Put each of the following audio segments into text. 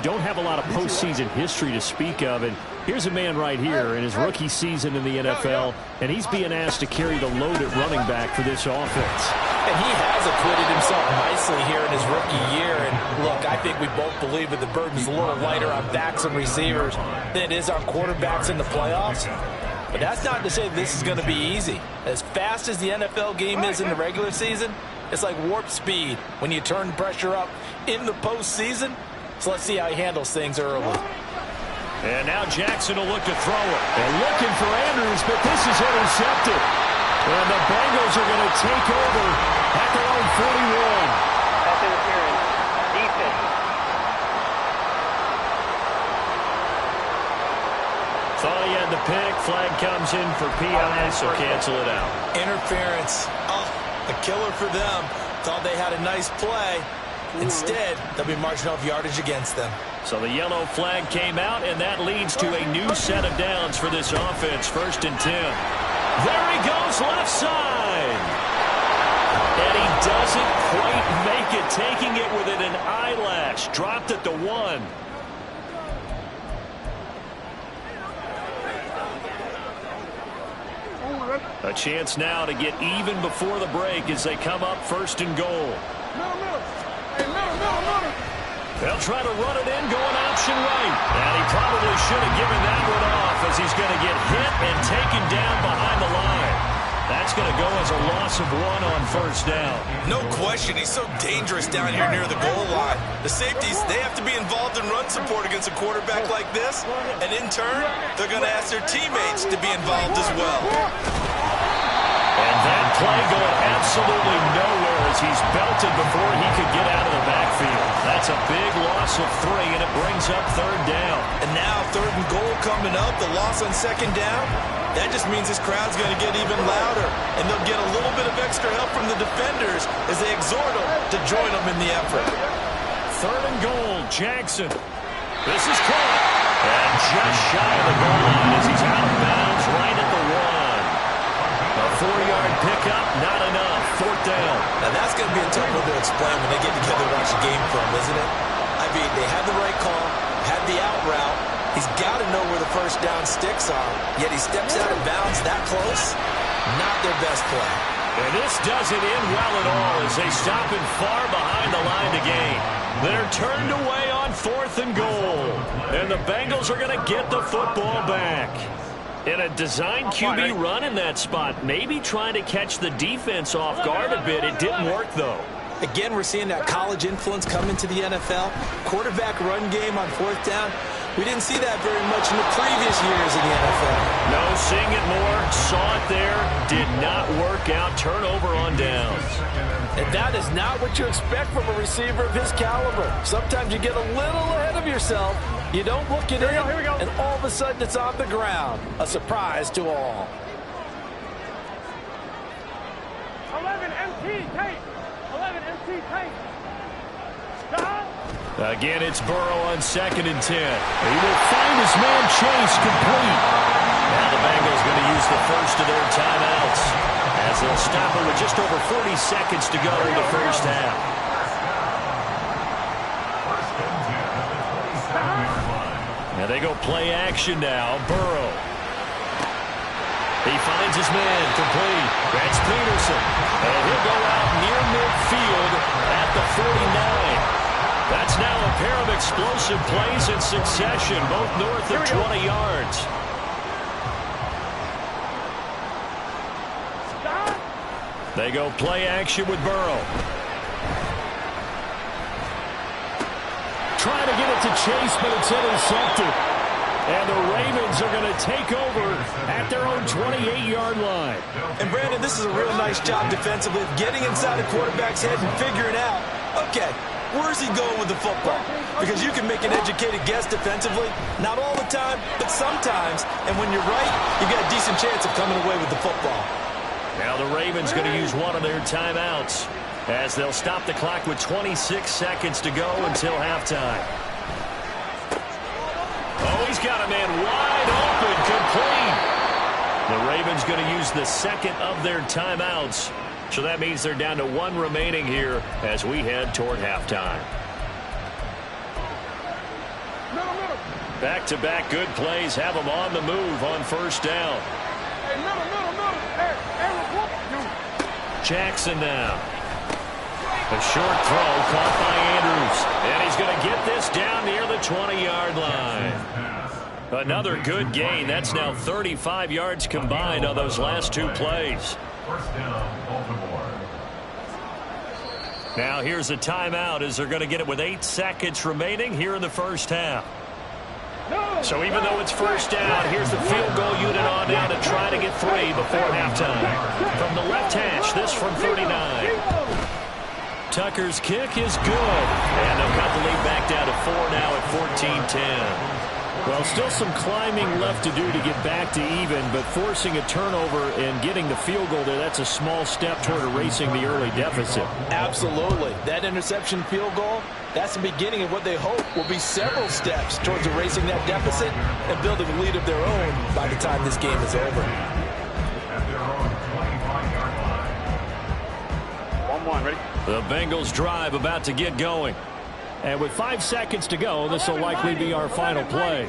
Don't have a lot of postseason history to speak of, and here's a man right here in his rookie season in the NFL, and he's being asked to carry the load at running back for this offense. And he has acquitted himself nicely here in his rookie year. And look, I think we both believe that the burden's a little lighter on backs and receivers than it is on quarterbacks in the playoffs. But that's not to say this is going to be easy. As fast as the NFL game is in the regular season, it's like warp speed when you turn pressure up in the postseason. So let's see how he handles things early. And now Jackson will look to throw it. And looking for Andrews, but this is intercepted. And the Bengals are going to take over at their own 41. Pass interference. Defense. Thought he had the pick. Flag comes in for PI, so cancel it out. Interference. Oh, a killer for them. Thought they had a nice play. Instead, they'll be marching off yardage against them. So the yellow flag came out, and that leads to a new set of downs for this offense. 1st and 10. There he goes, left side. And he doesn't quite make it, taking it within an eyelash. Dropped at the 1. A chance now to get even before the break as they come up 1st and goal. They'll try to run it in, going option right. And he probably should have given that one off as he's going to get hit and taken down behind the line. That's going to go as a loss of 1 on 1st down. No question, he's so dangerous down here near the goal line. The safeties, they have to be involved in run support against a quarterback like this. And in turn, they're going to ask their teammates to be involved as well. And that play going absolutely nowhere as he's belted before he could get out of the backfield. That's a big loss of 3, and it brings up 3rd down. And now 3rd and goal coming up, the loss on 2nd down. That just means this crowd's going to get even louder, and they'll get a little bit of extra help from the defenders as they exhort them to join them in the effort. 3rd and goal, Jackson. This is caught. And just shy of the goal line as he's out of bounds right at the 1. A 4-yard pickup, not enough. 4th down. Now that's going to be a tough one to explain when they get together and watch the game from, isn't it? I mean, they had the right call, had the out route. He's got to know where the 1st down sticks are, yet he steps out of bounds that close. Not their best play. And this doesn't end well at all as they stop him far behind the line to gain. They're turned away on 4th and goal. And the Bengals are going to get the football back. In a design QB run in that spot, maybe trying to catch the defense off guard a bit. It didn't work, though. Again, we're seeing that college influence come into the NFL. Quarterback run game on 4th down. We didn't see that very much in the previous years in the NFL. No, seeing it more. Saw it there. Did not work out. Turnover on downs. And that is not what you expect from a receiver of his caliber. Sometimes you get a little ahead of yourself. You don't look it in, and all of a sudden it's on the ground. A surprise to all. 11 MT tape. 11 MT tape. Stop. Again, it's Burrow on 2nd and 10. He will find his man Chase complete. Now the Bengals going to use the first of their timeouts as they'll stop it with just over 40 seconds to go in the 1st half. Now they go play action now. Burrow. He finds his man complete. That's Peterson. And he'll go out near midfield at the 49. That's now a pair of explosive plays in succession, both north of 20 yards. They go play action with Burrow. Trying to get it to Chase, but it's intercepted. And the Ravens are going to take over at their own 28-yard line. And, Brandon, this is a real nice job defensively of getting inside a quarterback's head and figuring out, okay, where's he going with the football? Because you can make an educated guess defensively. Not all the time, but sometimes. And when you're right, you've got a decent chance of coming away with the football. Now the Ravens going to use one of their timeouts as they'll stop the clock with 26 seconds to go until halftime. Oh, he's got a man wide open, complete. The Ravens going to use the 2nd of their timeouts. So that means they're down to 1 remaining here as we head toward halftime. Back-to-back good plays have them on the move on first down. Jackson now. A short throw caught by Andrews. And he's going to get this down near the 20-yard line. Another good gain. That's now 35 yards combined on those last two plays. First down, Baltimore. Now here's a timeout as they're going to get it with 8 seconds remaining here in the first half. So even though it's first down, here's the field goal unit on now to try to get 3 before halftime. From the left hash, this from 39. Tucker's kick is good. And they'll cut the lead back down to 4 now at 14-10. Well, still some climbing left to do to get back to even, but forcing a turnover and getting the field goal there, that's a small step toward erasing the early deficit. Absolutely. That interception field goal, that's the beginning of what they hope will be several steps towards erasing that deficit and building a lead of their own by the time this game is over. At their own 25-yard line. 1-1, ready? The Bengals drive about to get going. And with 5 seconds to go, this will likely be our final play.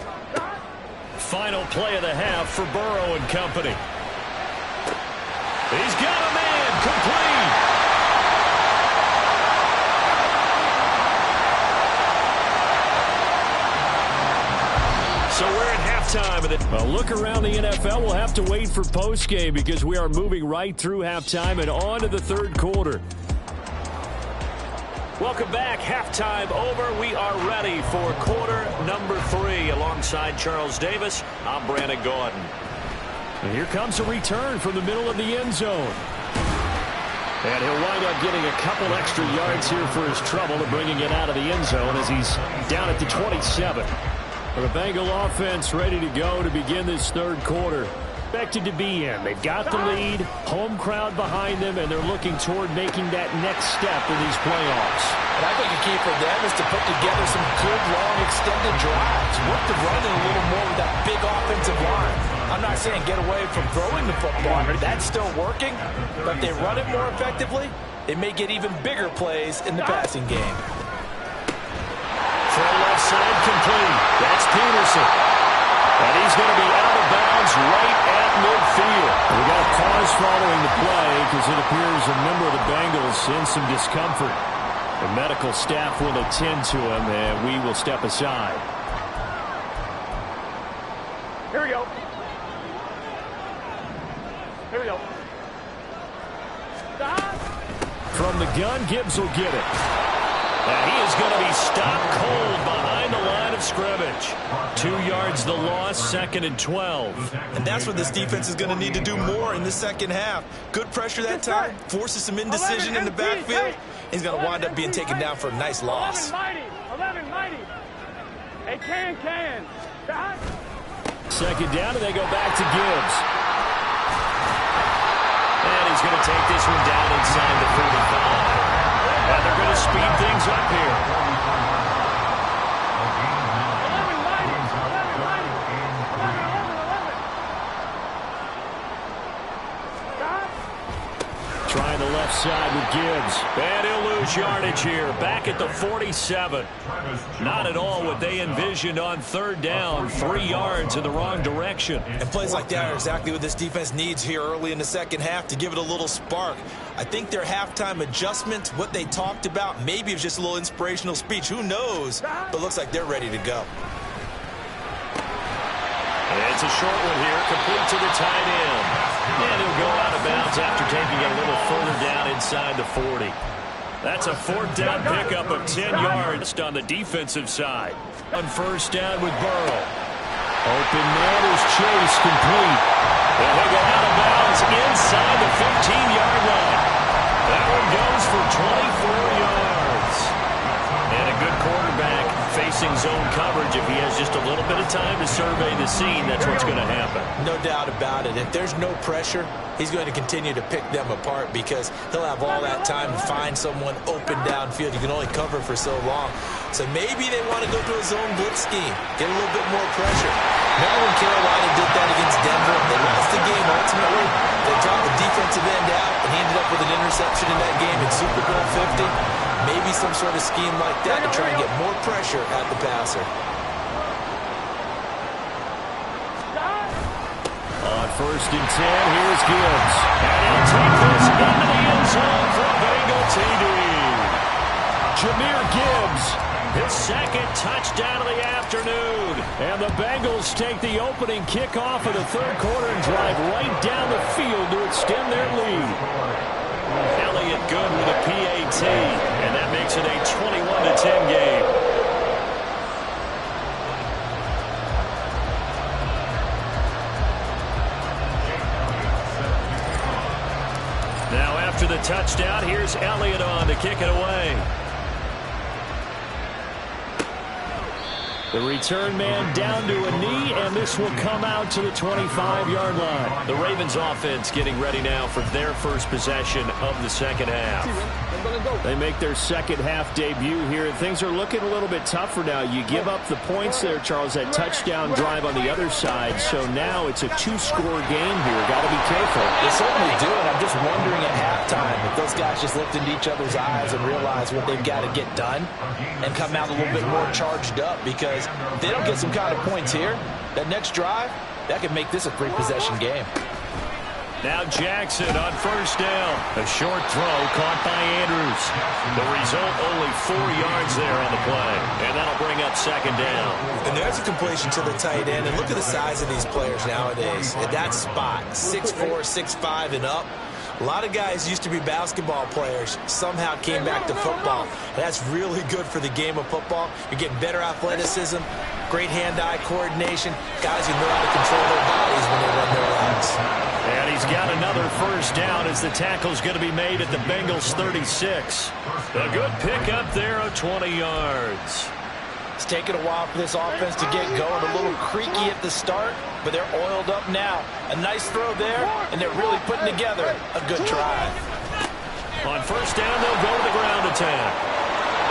Final play of the half for Burrow and company. He's got a man complete. So we're at halftime. Well, look around the NFL. We'll have to wait for postgame because we are moving right through halftime and on to the third quarter. Welcome back. Halftime over. We are ready for quarter number 3. Alongside Charles Davis, I'm Brandon Gordon. And here comes a return from the middle of the end zone. And he'll wind up getting a couple extra yards here for his trouble to bringing it out of the end zone as he's down at the 27. The Bengal offense ready to go to begin this third quarter. Expected to be in. They've got the lead, home crowd behind them, and they're looking toward making that next step in these playoffs. And I think a key for them is to put together some good, long, extended drives. Work the running a little more with that big offensive line. I'm not saying get away from throwing the football. That's still working. But if they run it more effectively, they may get even bigger plays in the passing game. Throw left side complete. That's Peterson. And he's going to be out of bounds right at midfield. We got a pause following the play because it appears a member of the Bengals in some discomfort. The medical staff will attend to him, and we will step aside. Here we go. Here we go. Stop. From the gun, Gibbs will get it. And he is going to be stopped cold behind the line of scrimmage. 2 yards the loss, 2nd and 12. And that's what this defense is going to need to do more in the second half. Good pressure that time, forces some indecision in the backfield. He's going to wind up being taken down for a nice loss. 11 mighty. Hey, can. Stop. 2nd down, and they go back to Gibbs. And he's going to take this one down inside the 45. And they're going to speed things up here. 11 mighty. Stop. Trying the left side with Gibbs. And he'll lose yardage here. Back at the 47. Not at all what they envisioned on 3rd down. 3 yards in the wrong direction. And plays like that are exactly what this defense needs here early in the second half to give it a little spark. I think their halftime adjustment, what they talked about, maybe it was just a little inspirational speech. Who knows? But looks like they're ready to go. And it's a short one here, complete to the tight end. And he'll go out of bounds after taking it a little further down inside the 40. That's a 4th down pickup of 10 yards on the defensive side. On 1st down with Burrow. Open man is Chase, complete. And he'll go out of bounds inside the 15-yard line. That one goes for 24 yards. And a good quarterback facing zone coverage. If he has just a little bit of time to survey the scene, that's what's going to happen. No doubt about it. If there's no pressure, he's going to continue to pick them apart because he'll have all that time to find someone open downfield. You can only cover for so long. So maybe they want to go to a zone blitz scheme, get a little bit more pressure. Remember when Carolina did that against Denver? They lost the game ultimately. They dropped the defensive end out, and he ended up with an interception in that game in Super Bowl 50. Maybe some sort of scheme like that to try and get more pressure at the passer. 1st and 10. Here's Gibbs. And he'll take this into the end zone for a Bengal TD. Jahmyr Gibbs, his 2nd touchdown of the afternoon. And the Bengals take the opening kickoff of the 3rd quarter and drive right down the field to extend their lead. Elliott good with a PAT, and that makes it a 21-10 game. Now after the touchdown, here's Elliott on to kick it away. The return man down to a knee, and this will come out to the 25-yard line. The Ravens offense getting ready now for their first possession of the 2nd half. They make their 2nd half debut here. Things are looking a little bit tougher now. You give up the points there, Charles, that touchdown drive on the other side. So now it's a 2-score game here. Got to be careful. They certainly do, and I'm just wondering at halftime if those guys just looked into each other's eyes and realize what they've got to get done and come out a little bit more charged up, because if they don't get some kind of points here, that next drive, that could make this a 3-possession game. Now Jackson on 1st down. A short throw caught by Andrews. The result, only 4 yards there on the play. And that'll bring up 2nd down. And there's a completion to the tight end. And look at the size of these players nowadays. At that spot, 6'4", 6'5", and up. A lot of guys used to be basketball players, somehow came back to football. That's really good for the game of football. You're getting better athleticism, great hand-eye coordination, guys who know how to control their bodies when they run their routes. And he's got another 1st down as the tackle's going to be made at the Bengals 36. A good pickup there of 20 yards. It's taken a while for this offense to get going. A little creaky at the start, but they're oiled up now. A nice throw there, and they're really putting together a good drive. On 1st down, they'll go to the ground attack.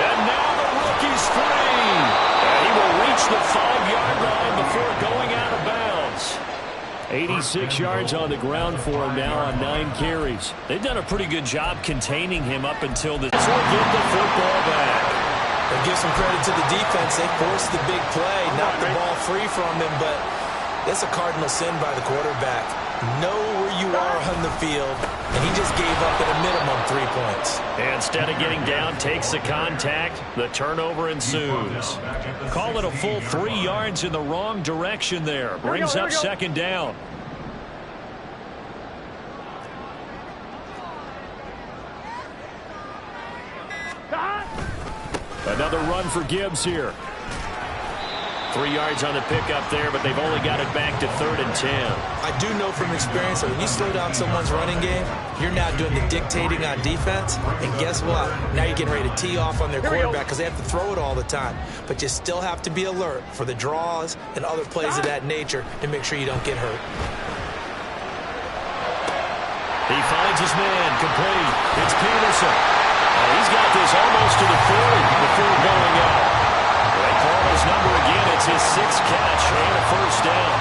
And now the rookie's free. And he will reach the 5-yard line before going out of bounds. 86 yards on the ground for him now on 9 carries. They've done a pretty good job containing him up until this. Will get the football back. And give some credit to the defense. They forced the big play, knocked the ball free from him, but that's a cardinal sin by the quarterback. Know where you are on the field, and he just gave up at a minimum 3 points. And instead of getting down, takes the contact. The turnover ensues. Call it a full 3 yards in the wrong direction there. Brings up 2nd down. Another run for Gibbs here. 3 yards on the pickup there, but they've only got it back to 3rd and 10. I do know from experience that when you slow down someone's running game, you're now doing the dictating on defense. And guess what? Now you're getting ready to tee off on their quarterback because they have to throw it all the time. But you still have to be alert for the draws and other plays of that nature to make sure you don't get hurt. He finds his man complete. It's Peterson. He's got this almost to the 40 before going out. They call his number again. It's his 6th catch and a 1st down.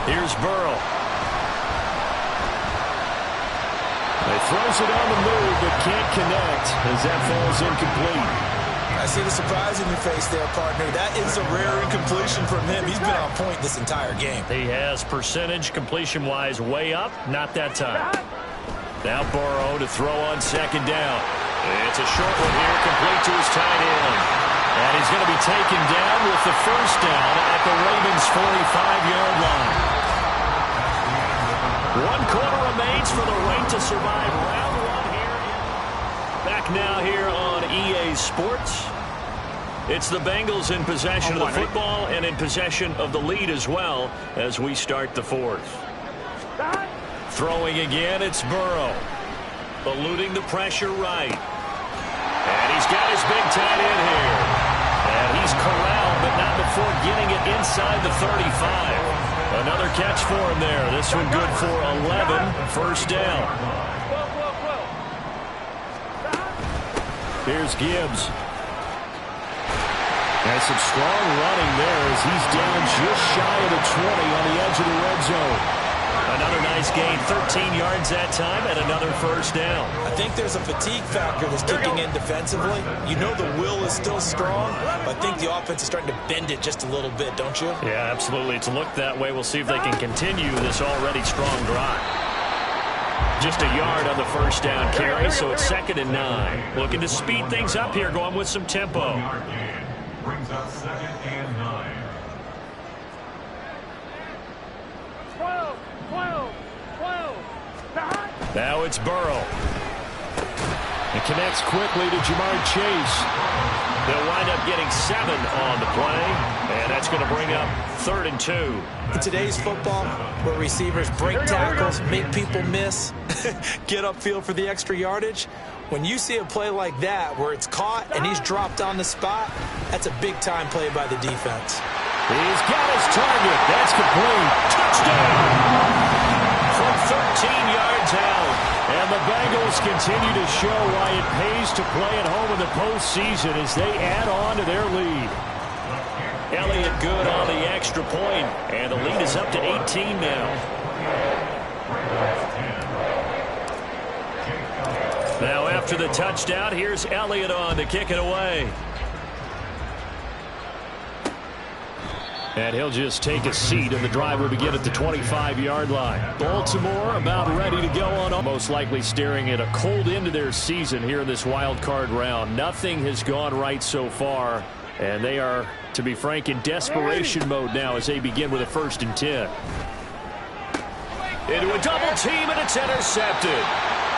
Here's Burrow. He throws it on the move but can't connect as that falls incomplete. I see the surprise in your face there, partner. That is a rare incompletion from him. He's been on point this entire game. He has percentage completion-wise way up. Not that time. Now Burrow to throw on 2nd down. It's a short one here, complete to his tight end. And he's going to be taken down with the 1st down at the Ravens' 45-yard line. 1 quarter remains for the right to survive round 1 here. Back now here on EA Sports. It's the Bengals in possession of the football and in possession of the lead as well as we start the 4th. Throwing again, it's Burrow. Eluding the pressure right. And he's got his big tight end here. And he's corralled, but not before getting it inside the 35. Another catch for him there. This one good for 11. 1st down. Here's Gibbs. Has some strong running there as he's down just shy of the 20 on the edge of the red zone. Another nice gain, 13 yards that time, and another first down. I think there's a fatigue factor that's kicking in defensively. You know the will is still strong, but I think the offense is starting to bend it just a little bit, don't you? Yeah, absolutely. It's looked that way. We'll see if they can continue this already strong drive. Just a yard on the first down carry, so it's 2nd and 9. Looking to speed things up here, going with some tempo. Brings up 2nd and 9. 12, 12, 12. Now it's Burrow. It connects quickly to Jamar Chase. They'll wind up getting 7 on the play, and that's going to bring up 3rd and 2. In today's football, where receivers break tackles, make people miss, get upfield for the extra yardage, when you see a play like that where it's caught and he's dropped on the spot, that's a big-time play by the defense. He's got his target. That's complete. Touchdown! From 13 yards out. And the Bengals continue to show why it pays to play at home in the postseason as they add on to their lead. Elliott good on the extra point, and the lead is up to 18 now. Now after the touchdown, here's Elliott on to kick it away. And he'll just take a seat, and the drive will begin at the 25-yard line. Baltimore about ready to go on. Most likely staring at a cold end to their season here in this wild card round. Nothing has gone right so far, and they are, to be frank, in desperation mode now as they begin with a 1st and 10. Into a double team, and it's intercepted.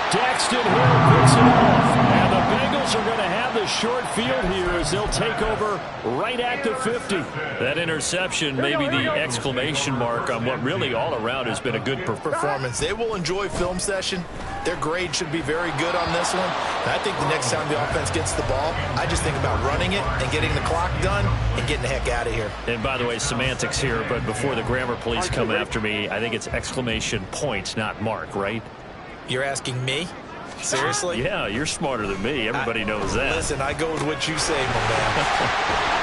Daxton Hill picks it off. And the Bengals are going to have the short field here as they'll take over right at the 50. That interception may be the exclamation mark on what really all around has been a good Performance. They will enjoy film session. Their grade should be very good on this one. And I think the next time the offense gets the ball, I just think about running it and getting the clock done and getting the heck out of here. And by the way, semantics here, but before the grammar police come after me, I think it's exclamation point, not mark, right? You're asking me? Seriously? Yeah, you're smarter than me. Everybody knows that. Listen, I go with what you say, my man.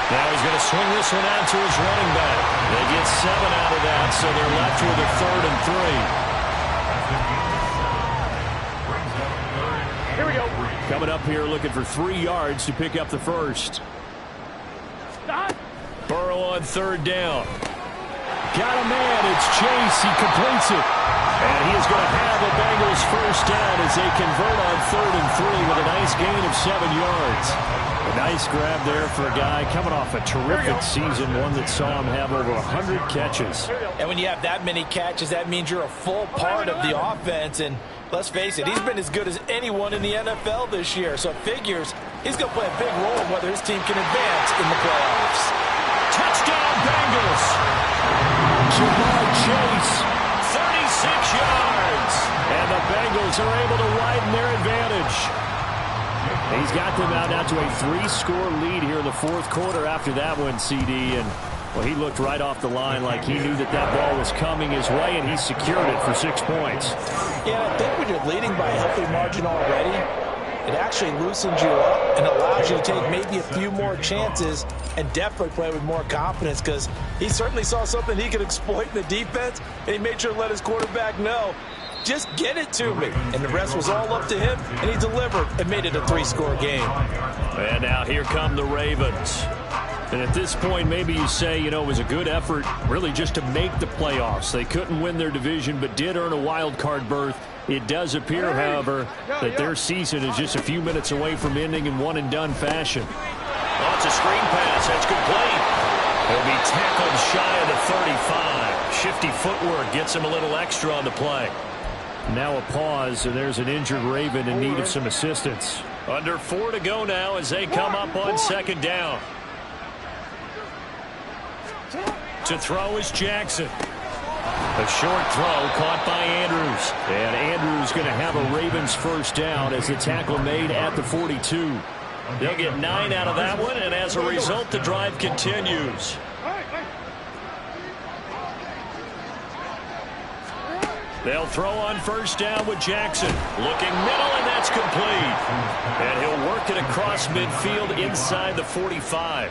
Now he's going to swing this one out to his running back. They get 7 out of that, so they're left with a 3rd and 3. Here we go. Coming up here looking for 3 yards to pick up the first. Stop. Burrow on 3rd down. Got a man. It's Chase. He completes it. And he is going to have the Bengals first down as they convert on 3rd and 3 with a nice gain of 7 yards. A nice grab there for a guy coming off a terrific season, one that saw him have over 100 catches. And when you have that many catches, that means you're a full part of the offense. And let's face it, he's been as good as anyone in the NFL this year. So it figures he's going to play a big role in whether his team can advance in the playoffs. Touchdown, Bengals! Jamar Chase. 36 yards. And the Bengals are able to widen their advantage. He's got them out now to a 3-score lead here in the 4th quarter after that one, CD. And, well, he looked right off the line like he knew that that ball was coming his way, and he secured it for 6 points. Yeah, I think when you're leading by a healthy margin already, it actually loosens you up and allows you to take maybe a few more chances and definitely play with more confidence because he certainly saw something he could exploit in the defense, and he made sure to let his quarterback know, just get it to me. And the rest was all up to him, and he delivered and made it a 3-score game. And now here come the Ravens. And at this point, maybe you say, you know, it was a good effort really just to make the playoffs. They couldn't win their division but did earn a wild card berth. It does appear, however, that their season is just a few minutes away from ending in one-and-done fashion. Oh, it's a screen pass. That's complete. He'll be tackled shy of the 35. Shifty footwork gets him a little extra on the play. Now a pause, and there's an injured Raven in need of some assistance. Under 4 to go now as they come up on 2nd down. To throw is Jackson. A short throw caught by Andrews. And Andrews going to have a Ravens first down as the tackle made at the 42. They'll get 9 out of that one, and as a result, the drive continues. They'll throw on first down with Jackson. Looking middle, and that's complete. And he'll work it across midfield inside the 45.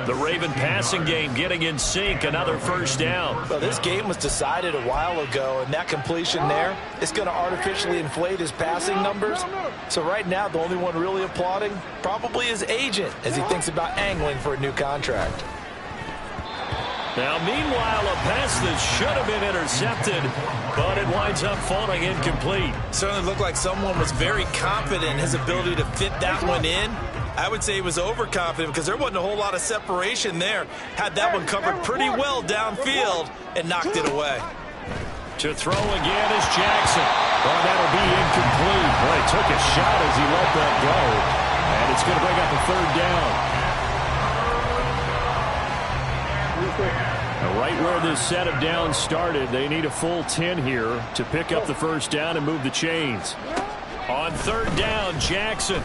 The Raven passing game getting in sync. Another first down. Well, this game was decided a while ago, and that completion there is going to artificially inflate his passing numbers. So right now, the only one really applauding probably his agent as he thinks about angling for a new contract. Now, meanwhile, a pass that should have been intercepted, but it winds up falling incomplete. Certainly looked like someone was very confident in his ability to fit that one in. I would say he was overconfident because there wasn't a whole lot of separation there. Had that one covered pretty well downfield and knocked it away. To throw again is Jackson. Oh, that'll be incomplete. Boy, he took a shot as he let that go. And it's going to bring up a third down. Right where this set of downs started, they need a full 10 here to pick up the first down and move the chains. On third down, Jackson.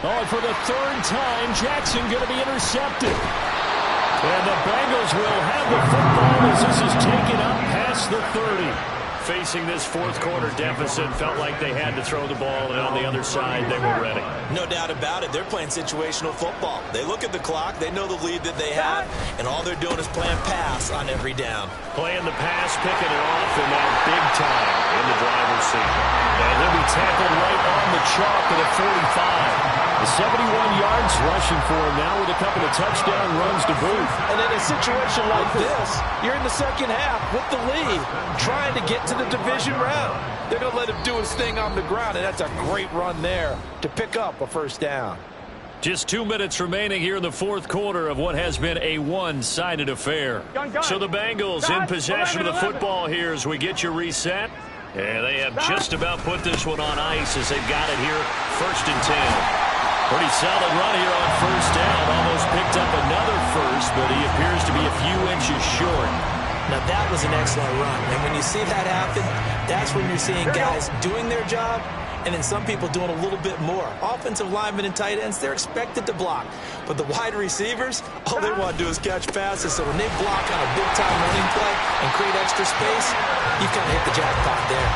Oh, and for the third time, Jackson going to be intercepted. And the Bengals will have the football as this is taken up past the 30. Facing this fourth quarter deficit, felt like they had to throw the ball, and on the other side, they were ready. No doubt about it. They're playing situational football. They look at the clock. They know the lead that they have, and all they're doing is playing pass on every down. Playing the pass, picking it off, and now big time in the driver's seat. And he'll be tackled right on the chalk at the 45. The 71 yards rushing for him now with a couple of touchdown runs to boot. And in a situation like this, you're in the second half with the lead, trying to get to the division round. They're going to let him do his thing on the ground, and that's a great run there to pick up a first down. Just 2 minutes remaining here in the fourth quarter of what has been a one-sided affair. So the Bengals in possession of the football here as we get you reset. And they have just about put this one on ice as they've got it here, 1st and 10. Pretty solid run here on first down. Almost picked up another first, but he appears to be a few inches short. Now, that was an excellent run. And when you see that happen, that's when you're seeing guys doing their job and then some people doing a little bit more. Offensive linemen and tight ends, they're expected to block. But the wide receivers, all they want to do is catch passes. So when they block on a big-time running play and create extra space, you've kind of hit the jackpot there.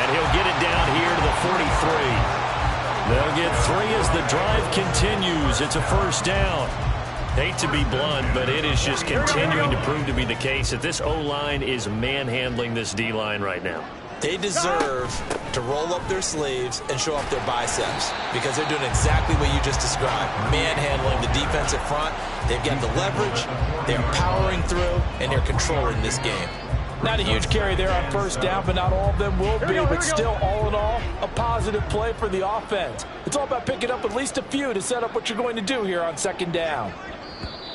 And he'll get it down here to the 43. They'll get 3 as the drive continues. It's a first down. Hate to be blunt, but it is just continuing to prove to be the case that this O-line is manhandling this D-line right now. They deserve to roll up their sleeves and show off their biceps because they're doing exactly what you just described, manhandling the defensive front. They've got the leverage, they're powering through, and they're controlling this game. Not a huge carry there on first down, but not all of them will be. But still, all in all, a positive play for the offense. It's all about picking up at least a few to set up what you're going to do here on second down.